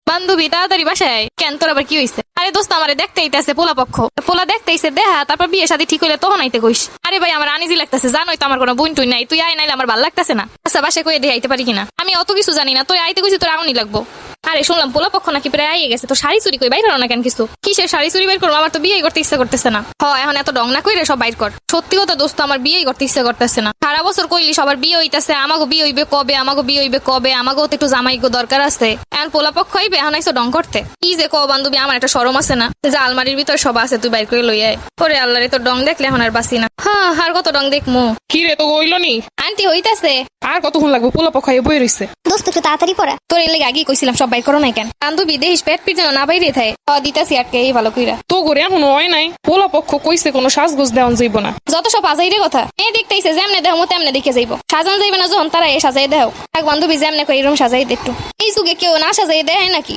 বান্ধবী তাড়াতাড়ি বাসায়। কেন তোর আবার কি হইছে? আরে দোস্ত আমারে দেখতে আইতাছে পোলা পক্ষ। পোলা দেখতে আইছে দেখা, তারপর বিয়ে শাদী ঠিক হইলে তখন আইতে কইস। আরে ভাই আমার আনিজি লাগতেছে, জানোই তো আমার কোনো বোন টুই নাই। তুই আয় নাইলে আমার ভালো লাগতেছে না। আচ্ছা বাসায় কইয়ে দিয়ে আইতে পারি কিনা? আমি অত কিছু জানি না, তুই আইতে কইছি তোর আউনি লাগবো। আরে শুনলাম পোলা পক্ষ নাকি প্রায় আইয়ে গেছে, তো শাড়ি চুরি কই বাইর হলো না কেন কিছু? কিসের শাড়ি চুরি বাইর করবো? আমার তো বিয়ে করতে ইচ্ছা করতেছে না। এখন এত ডং না কইরে সব বাইর কর। সত্যি কথা দোস্ত আমার বিয়ে করতে ইচ্ছা করতেছে না। সারা বছর কইলি সবার বিয়ে হইতাছে, আমাগো বিয়ে হইবে কবে, আমাগো বিয়ে হইবে কবে, আমাগো তো একটু জামাইগো দরকার আছে। এখন পোলা পক্ষ হইবে, এখন আইসো ডং করতে। কি যে কো বান্ধবী, আমার একটা শরম আছে না? যে আলমারির ভিতরে সব আছে তুই বাইর করে লই আয়। ওরে আল্লাহ রে, তোর ডং দেখলে এখন আর বাসি না। হ্যাঁ আর কত ডং দেখমু? কি রে, তো হইল নি? আন্টি হইতাছে। আর কতক্ষণ লাগবে? পোলা পক্ষায় বই রইছে। দোস্ত একটু তাড়াতাড়ি পড়া। তোর এর লেগে আগেই কইছিলাম সব বাইর করো নাই কেন? বান্ধবী দেখিস পেট পিট যেন না বাইরে থাকে। দিতাছি আটকে এই ভালো কইরা। তো করে এখন হয় নাই। পোলা পক্ষ কইছে কোনো সাজগোজ দেওয়ান যাইব না। যত সব আজাইরে কথা। মেয়ে দেখতেইছে যেমনে দেহ মতো তেমনে দেখে যাইব। সাজান যাইবে না যখন তারা এ সাজাই দেহ। এক বান্ধবী যেমনে কই এরকম সাজাই দে একটু। এই যুগে কেউ না সাজাই দেয় নাকি?